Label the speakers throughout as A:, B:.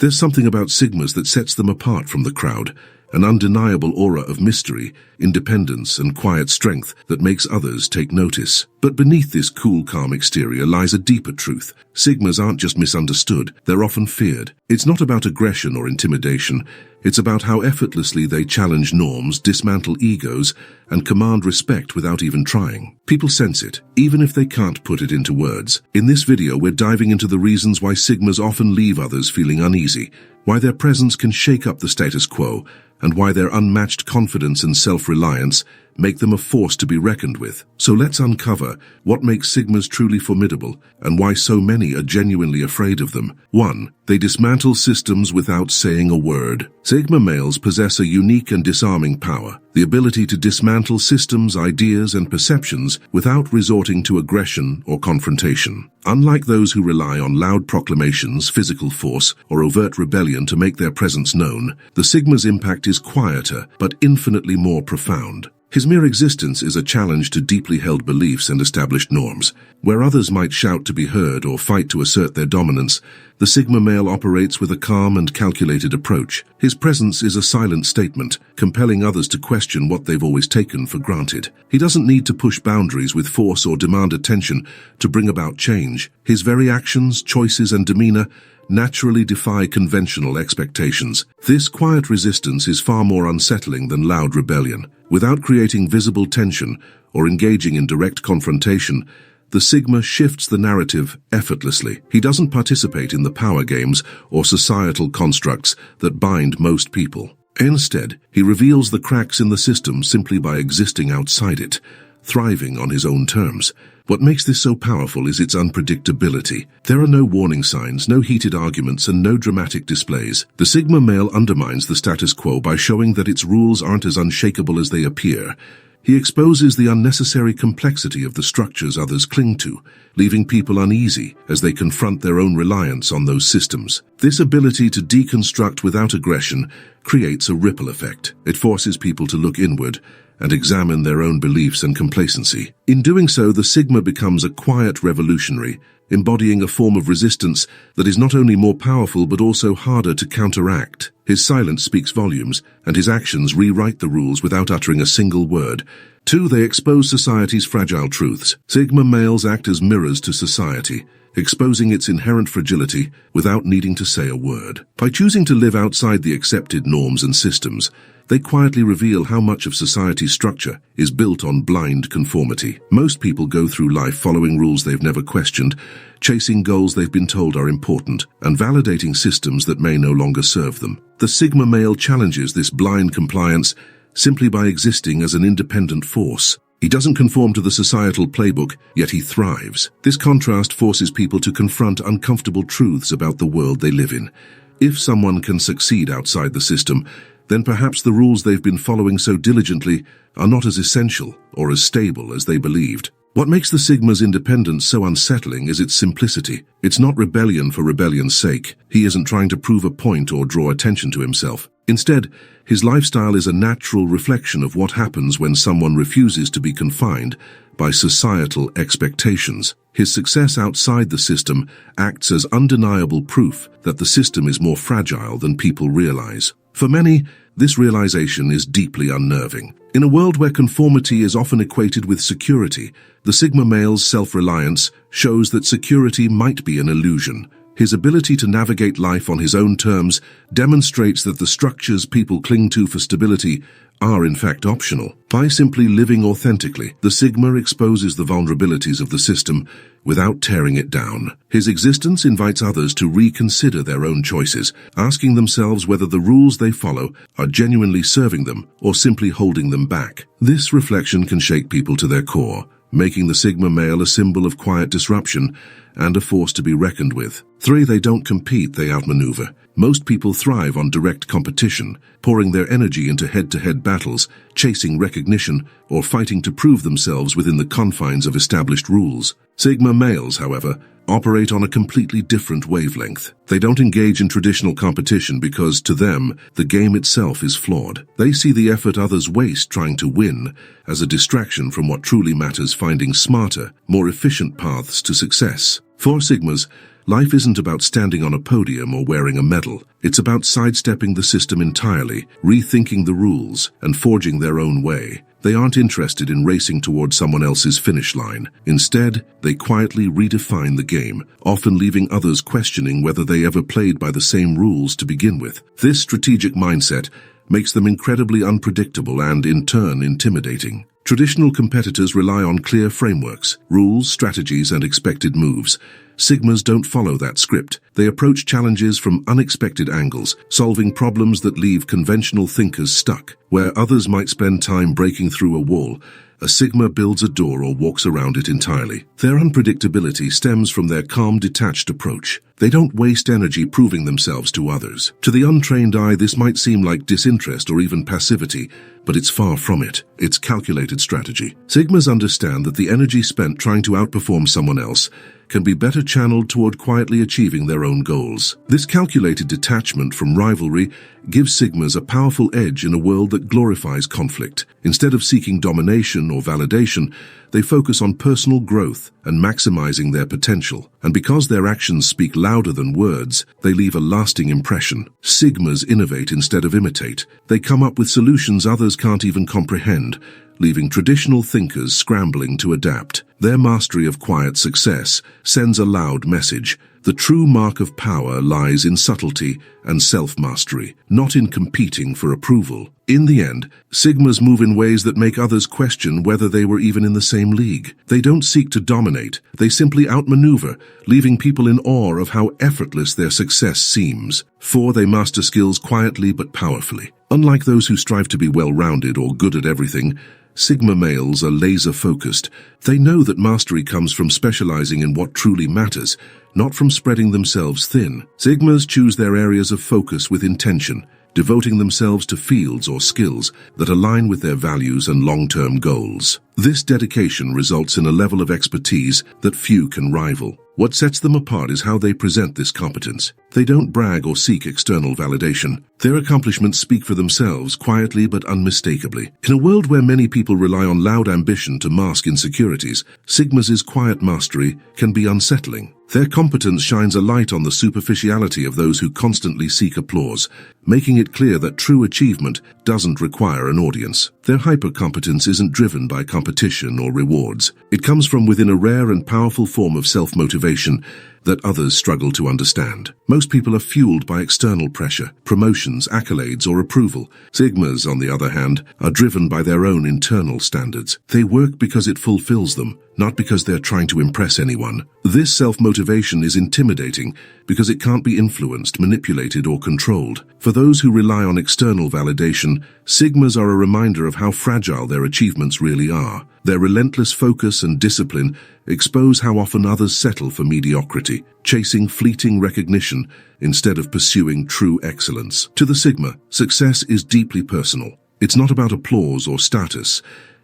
A: There's something about Sigmas that sets them apart from the crowd, an undeniable aura of mystery, independence, and quiet strength that makes others take notice. But beneath this cool, calm exterior lies a deeper truth. Sigmas aren't just misunderstood, they're often feared. It's not about aggression or intimidation. It's about how effortlessly they challenge norms, dismantle egos, and command respect without even trying. People sense it, even if they can't put it into words. In this video, we're diving into the reasons why Sigmas often leave others feeling uneasy, why their presence can shake up the status quo, and why their unmatched confidence and self-reliance make them a force to be reckoned with. So let's uncover what makes Sigmas truly formidable and why so many are genuinely afraid of them. 1. They dismantle systems without saying a word. Sigma males possess a unique and disarming power, the ability to dismantle systems, ideas, and perceptions without resorting to aggression or confrontation. Unlike those who rely on loud proclamations, physical force, or overt rebellion to make their presence known, the Sigma's impact is quieter but infinitely more profound. His mere existence is a challenge to deeply held beliefs and established norms. Where others might shout to be heard or fight to assert their dominance, the Sigma male operates with a calm and calculated approach. His presence is a silent statement, compelling others to question what they've always taken for granted. He doesn't need to push boundaries with force or demand attention to bring about change. His very actions, choices, and demeanor naturally defy conventional expectations. This quiet resistance is far more unsettling than loud rebellion. Without creating visible tension or engaging in direct confrontation, the Sigma shifts the narrative effortlessly. He doesn't participate in the power games or societal constructs that bind most people. Instead, he reveals the cracks in the system simply by existing outside it, thriving on his own terms. What makes this so powerful is its unpredictability. There are no warning signs, no heated arguments, and no dramatic displays. The Sigma male undermines the status quo by showing that its rules aren't as unshakable as they appear. He exposes the unnecessary complexity of the structures others cling to, leaving people uneasy as they confront their own reliance on those systems. This ability to deconstruct without aggression creates a ripple effect. It forces people to look inward and examine their own beliefs and complacency. In doing so, the Sigma becomes a quiet revolutionary, embodying a form of resistance that is not only more powerful but also harder to counteract. His silence speaks volumes, and his actions rewrite the rules without uttering a single word. 2. They expose society's fragile truths. Sigma males act as mirrors to society, exposing its inherent fragility without needing to say a word. By choosing to live outside the accepted norms and systems, they quietly reveal how much of society's structure is built on blind conformity. Most people go through life following rules they've never questioned, chasing goals they've been told are important, and validating systems that may no longer serve them. The Sigma male challenges this blind compliance simply by existing as an independent force. He doesn't conform to the societal playbook, yet he thrives. This contrast forces people to confront uncomfortable truths about the world they live in. If someone can succeed outside the system, then perhaps the rules they've been following so diligently are not as essential or as stable as they believed. What makes the Sigma's independence so unsettling is its simplicity. It's not rebellion for rebellion's sake. He isn't trying to prove a point or draw attention to himself. Instead, his lifestyle is a natural reflection of what happens when someone refuses to be confined by societal expectations. His success outside the system acts as undeniable proof that the system is more fragile than people realize. For many, this realization is deeply unnerving. In a world where conformity is often equated with security, the Sigma male's self-reliance shows that security might be an illusion. His ability to navigate life on his own terms demonstrates that the structures people cling to for stability are in fact optional. By simply living authentically, the Sigma exposes the vulnerabilities of the system without tearing it down. His existence invites others to reconsider their own choices, asking themselves whether the rules they follow are genuinely serving them or simply holding them back. This reflection can shake people to their core, making the Sigma male a symbol of quiet disruption and a force to be reckoned with. 3. They don't compete, they outmaneuver. Most people thrive on direct competition, pouring their energy into head-to-head battles, chasing recognition, or fighting to prove themselves within the confines of established rules. Sigma males, however, operate on a completely different wavelength. They don't engage in traditional competition because, to them, the game itself is flawed. They see the effort others waste trying to win as a distraction from what truly matters, finding smarter, more efficient paths to success. For Sigmas, Life isn't about standing on a podium or wearing a medal. It's about sidestepping the system entirely, rethinking the rules, and forging their own way. They aren't interested in racing toward someone else's finish line. Instead, they quietly redefine the game, often leaving others questioning whether they ever played by the same rules to begin with. This strategic mindset makes them incredibly unpredictable and, in turn, intimidating. Traditional competitors rely on clear frameworks, rules, strategies, and expected moves. Sigmas don't follow that script. They approach challenges from unexpected angles, solving problems that leave conventional thinkers stuck. Where others might spend time breaking through a wall, a Sigma builds a door or walks around it entirely. Their unpredictability stems from their calm, detached approach. They don't waste energy proving themselves to others. To the untrained eye, this might seem like disinterest or even passivity, but it's far from it. It's calculated strategy. Sigmas understand that the energy spent trying to outperform someone else can be better channeled toward quietly achieving their own goals. This calculated detachment from rivalry gives Sigmas a powerful edge in a world that glorifies conflict. Instead of seeking domination or validation, they focus on personal growth and maximizing their potential. And because their actions speak louder than words, they leave a lasting impression. Sigmas innovate instead of imitate. They come up with solutions others can't even comprehend, leaving traditional thinkers scrambling to adapt. Their mastery of quiet success sends a loud message. The true mark of power lies in subtlety and self-mastery, not in competing for approval. In the end, Sigmas move in ways that make others question whether they were even in the same league. They don't seek to dominate, they simply outmaneuver, leaving people in awe of how effortless their success seems. For they master skills quietly but powerfully. Unlike those who strive to be well-rounded or good at everything, Sigma males are laser-focused. They know that mastery comes from specializing in what truly matters, not from spreading themselves thin. Sigmas choose their areas of focus with intention, devoting themselves to fields or skills that align with their values and long-term goals. This dedication results in a level of expertise that few can rival. What sets them apart is how they present this competence. They don't brag or seek external validation. Their accomplishments speak for themselves, quietly but unmistakably. In a world where many people rely on loud ambition to mask insecurities, Sigmas' quiet mastery can be unsettling. Their competence shines a light on the superficiality of those who constantly seek applause, making it clear that true achievement doesn't require an audience. Their hypercompetence isn't driven by competition or rewards. It comes from within a rare and powerful form of self-motivation that others struggle to understand. Most people are fueled by external pressure, promotions, accolades, or approval. Sigmas, on the other hand, are driven by their own internal standards. They work because it fulfills them, not because they're trying to impress anyone. This self-motivation is intimidating because it can't be influenced, manipulated, or controlled. For those who rely on external validation, Sigmas are a reminder of how fragile their achievements really are. Their relentless focus and discipline expose how often others settle for mediocrity, chasing fleeting recognition instead of pursuing true excellence. To the Sigma, success is deeply personal. It's not about applause or status.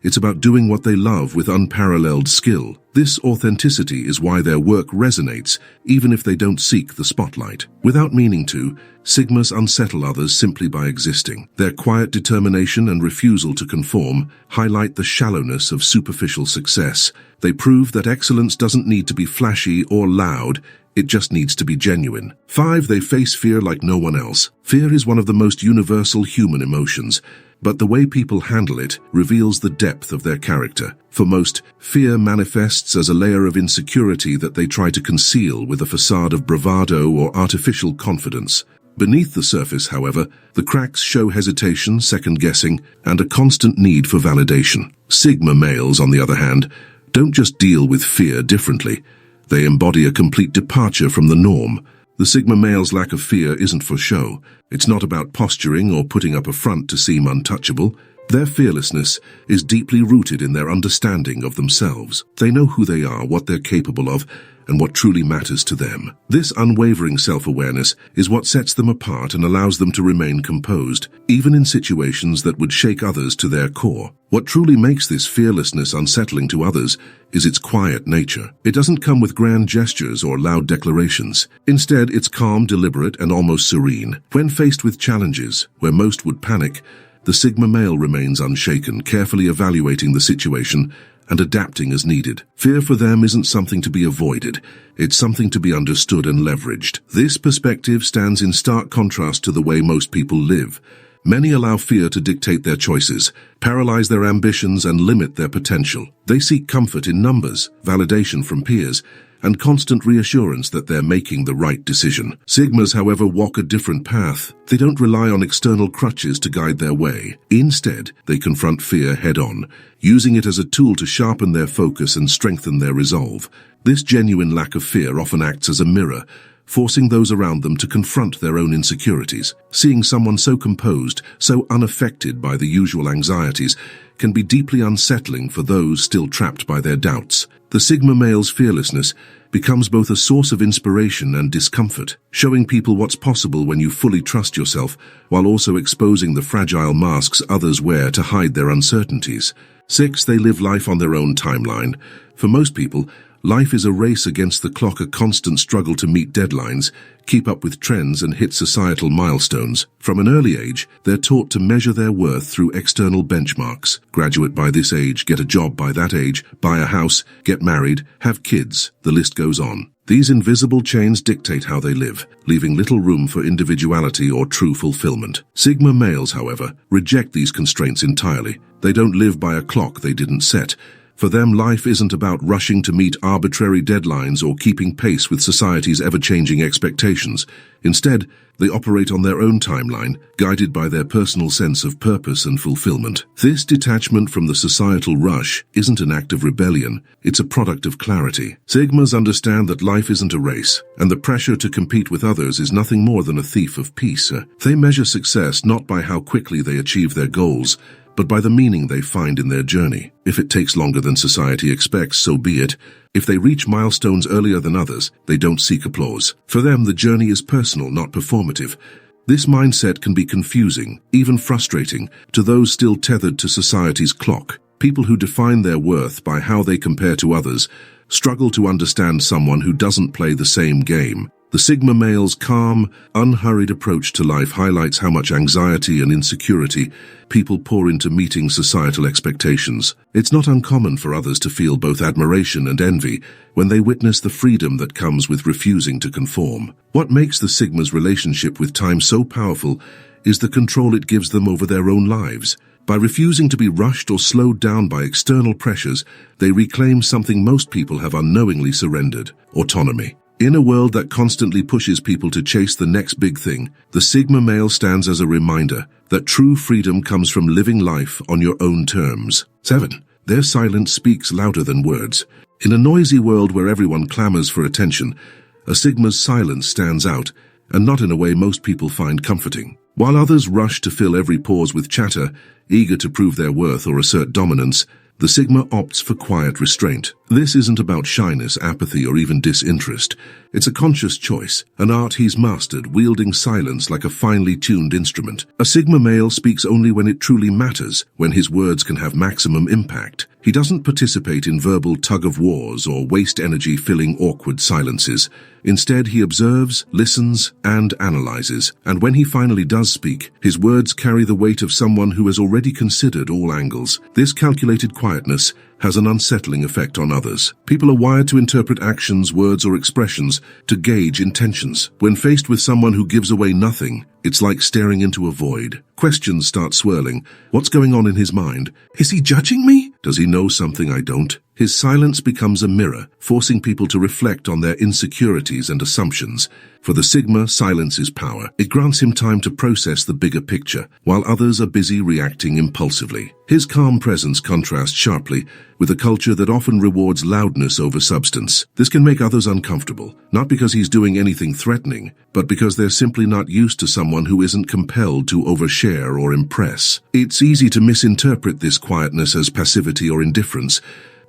A: It's about doing what they love with unparalleled skill. This authenticity is why their work resonates, even if they don't seek the spotlight. Without meaning to, Sigmas unsettle others simply by existing. Their quiet determination and refusal to conform highlight the shallowness of superficial success. They prove that excellence doesn't need to be flashy or loud, it just needs to be genuine. 5. They face fear like no one else. Fear is one of the most universal human emotions, but the way people handle it reveals the depth of their character. For most, fear manifests as a layer of insecurity that they try to conceal with a facade of bravado or artificial confidence. Beneath the surface, however, the cracks show hesitation, second-guessing, and a constant need for validation. Sigma males, on the other hand, don't just deal with fear differently. They embody a complete departure from the norm. The Sigma male's lack of fear isn't for show. It's not about posturing or putting up a front to seem untouchable. Their fearlessness is deeply rooted in their understanding of themselves. They know who they are, what they're capable of, and what truly matters to them. This unwavering self-awareness is what sets them apart and allows them to remain composed, even in situations that would shake others to their core. What truly makes this fearlessness unsettling to others is its quiet nature. It doesn't come with grand gestures or loud declarations. Instead, it's calm, deliberate, and almost serene. When faced with challenges, where most would panic, the Sigma male remains unshaken, carefully evaluating the situation and adapting as needed. Fear for them isn't something to be avoided, it's something to be understood and leveraged. This perspective stands in stark contrast to the way most people live. Many allow fear to dictate their choices, paralyze their ambitions, and limit their potential. They seek comfort in numbers, validation from peers, and constant reassurance that they're making the right decision. Sigmas, however, walk a different path. They don't rely on external crutches to guide their way. Instead, they confront fear head-on, using it as a tool to sharpen their focus and strengthen their resolve. This genuine lack of fear often acts as a mirror, forcing those around them to confront their own insecurities. Seeing someone so composed, so unaffected by the usual anxieties, can be deeply unsettling for those still trapped by their doubts. The Sigma male's fearlessness becomes both a source of inspiration and discomfort, showing people what's possible when you fully trust yourself, while also exposing the fragile masks others wear to hide their uncertainties. 6. They live life on their own timeline. For most people, life is a race against the clock, a constant struggle to meet deadlines, keep up with trends, and hit societal milestones. From an early age, they're taught to measure their worth through external benchmarks. Graduate by this age, get a job by that age, buy a house, get married, have kids. The list goes on. These invisible chains dictate how they live, leaving little room for individuality or true fulfillment. Sigma males, however, reject these constraints entirely. They don't live by a clock they didn't set. For them, life isn't about rushing to meet arbitrary deadlines or keeping pace with society's ever-changing expectations. Instead, they operate on their own timeline, guided by their personal sense of purpose and fulfillment. This detachment from the societal rush isn't an act of rebellion, it's a product of clarity. Sigmas understand that life isn't a race, and the pressure to compete with others is nothing more than a thief of peace. They measure success not by how quickly they achieve their goals, but by the meaning they find in their journey. If it takes longer than society expects, so be it. If they reach milestones earlier than others, they don't seek applause. For them, the journey is personal, not performative. This mindset can be confusing, even frustrating, to those still tethered to society's clock. People who define their worth by how they compare to others struggle to understand someone who doesn't play the same game. The Sigma male's calm, unhurried approach to life highlights how much anxiety and insecurity people pour into meeting societal expectations. It's not uncommon for others to feel both admiration and envy when they witness the freedom that comes with refusing to conform. What makes the Sigma's relationship with time so powerful is the control it gives them over their own lives. By refusing to be rushed or slowed down by external pressures, they reclaim something most people have unknowingly surrendered: autonomy. In a world that constantly pushes people to chase the next big thing, the Sigma male stands as a reminder that true freedom comes from living life on your own terms. 7. Their silence speaks louder than words. In a noisy world where everyone clamors for attention, a Sigma's silence stands out, and not in a way most people find comforting. While others rush to fill every pause with chatter, eager to prove their worth or assert dominance, the Sigma opts for quiet restraint. This isn't about shyness, apathy, or even disinterest. It's a conscious choice, an art he's mastered, wielding silence like a finely tuned instrument. A Sigma male speaks only when it truly matters, when his words can have maximum impact. He doesn't participate in verbal tug-of-wars or waste energy filling awkward silences. Instead, he observes, listens, and analyzes. And when he finally does speak, his words carry the weight of someone who has already considered all angles. This calculated quietness has an unsettling effect on others. People are wired to interpret actions, words, or expressions to gauge intentions. When faced with someone who gives away nothing, it's like staring into a void. Questions start swirling. What's going on in his mind? Is he judging me? Does he know something I don't? His silence becomes a mirror, forcing people to reflect on their insecurities and assumptions. For the Sigma, silence is power. It grants him time to process the bigger picture, while others are busy reacting impulsively. His calm presence contrasts sharply with a culture that often rewards loudness over substance. This can make others uncomfortable, not because he's doing anything threatening, but because they're simply not used to someone who isn't compelled to overshare or impress. It's easy to misinterpret this quietness as passivity or indifference,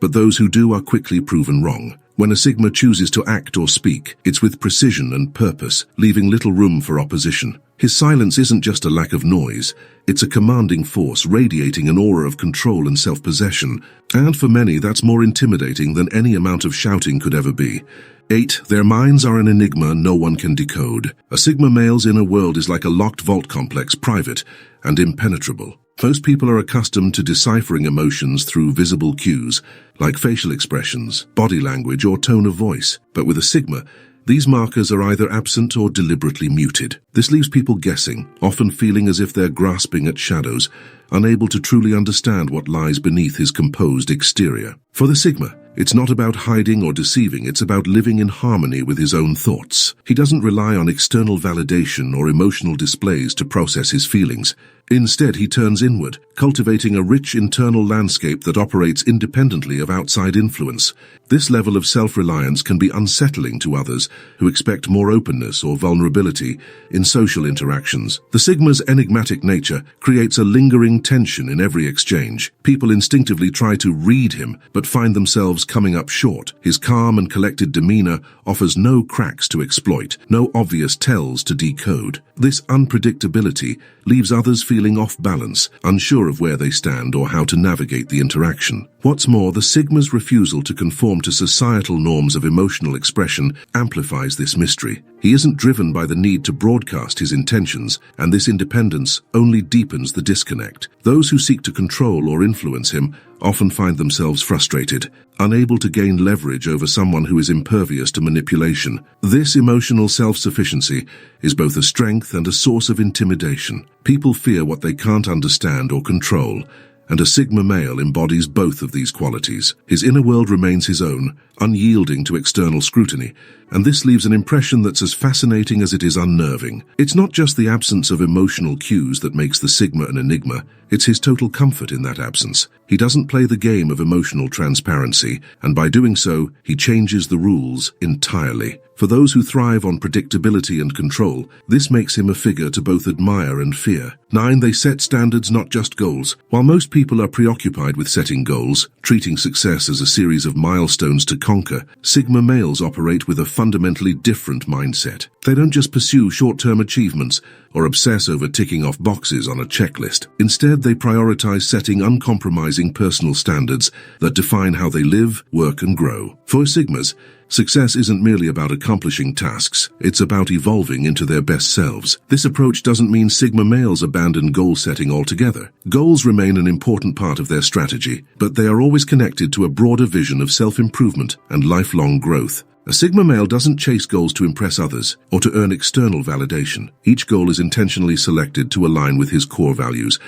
A: but those who do are quickly proven wrong. When a Sigma chooses to act or speak, it's with precision and purpose, leaving little room for opposition. His silence isn't just a lack of noise, it's a commanding force radiating an aura of control and self-possession, and for many that's more intimidating than any amount of shouting could ever be. 8. Their minds are an enigma no one can decode. A Sigma male's inner world is like a locked vault complex, private and impenetrable. Most people are accustomed to deciphering emotions through visible cues, like facial expressions, body language, or tone of voice. But with a Sigma, these markers are either absent or deliberately muted. This leaves people guessing, often feeling as if they're grasping at shadows, unable to truly understand what lies beneath his composed exterior. For the Sigma, it's not about hiding or deceiving, it's about living in harmony with his own thoughts. He doesn't rely on external validation or emotional displays to process his feelings. Instead, he turns inward, cultivating a rich internal landscape that operates independently of outside influence. This level of self-reliance can be unsettling to others who expect more openness or vulnerability in social interactions. The Sigma's enigmatic nature creates a lingering tension in every exchange. People instinctively try to read him, but find themselves coming up short. His calm and collected demeanor offers no cracks to exploit, no obvious tells to decode. This unpredictability leaves others feeling off balance, unsure of where they stand or how to navigate the interaction. What's more, the Sigma's refusal to conform to societal norms of emotional expression amplifies this mystery. He isn't driven by the need to broadcast his intentions, and this independence only deepens the disconnect. Those who seek to control or influence him often find themselves frustrated, unable to gain leverage over someone who is impervious to manipulation. This emotional self-sufficiency is both a strength and a source of intimidation. People fear what they can't understand or control, and a Sigma male embodies both of these qualities. His inner world remains his own, unyielding to external scrutiny, and this leaves an impression that's as fascinating as it is unnerving. It's not just the absence of emotional cues that makes the Sigma an enigma, it's his total comfort in that absence. He doesn't play the game of emotional transparency, and by doing so, he changes the rules entirely. For those who thrive on predictability and control, this makes him a figure to both admire and fear. 9. They set standards, not just goals. While most people are preoccupied with setting goals, treating success as a series of milestones to conquer, Sigma males operate with a fundamentally different mindset. They don't just pursue short-term achievements or obsess over ticking off boxes on a checklist. Instead, they prioritize setting uncompromising personal standards that define how they live, work, and grow. For Sigmas, success isn't merely about accomplishing tasks, it's about evolving into their best selves. This approach doesn't mean Sigma males abandon goal setting altogether. Goals remain an important part of their strategy, but they are always connected to a broader vision of self-improvement and lifelong growth. A Sigma male doesn't chase goals to impress others or to earn external validation. Each goal is intentionally selected to align with his core values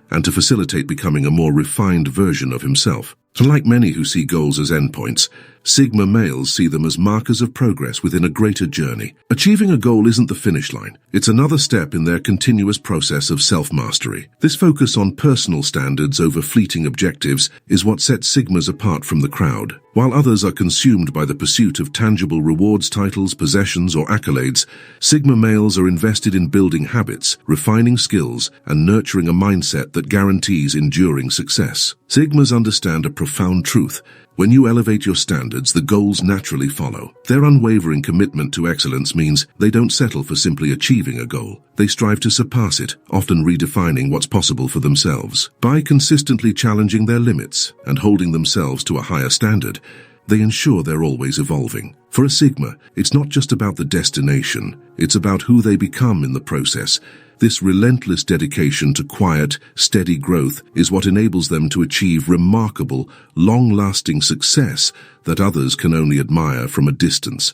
A: and to facilitate becoming a more refined version of himself. Unlike many who see goals as endpoints, Sigma males see them as markers of progress within a greater journey. Achieving a goal isn't the finish line. It's another step in their continuous process of self-mastery. This focus on personal standards over fleeting objectives is what sets Sigmas apart from the crowd. While others are consumed by the pursuit of tangible rewards, titles, possessions, or accolades, Sigma males are invested in building habits, refining skills, and nurturing a mindset that guarantees enduring success. Sigmas understand a profound truth. When you elevate your standards, the goals naturally follow. Their unwavering commitment to excellence means they don't settle for simply achieving a goal. They strive to surpass it, often redefining what's possible for themselves. By consistently challenging their limits and holding themselves to a higher standard, they ensure they're always evolving. For a Sigma, it's not just about the destination, it's about who they become in the process. This relentless dedication to quiet, steady growth is what enables them to achieve remarkable, long-lasting success that others can only admire from a distance.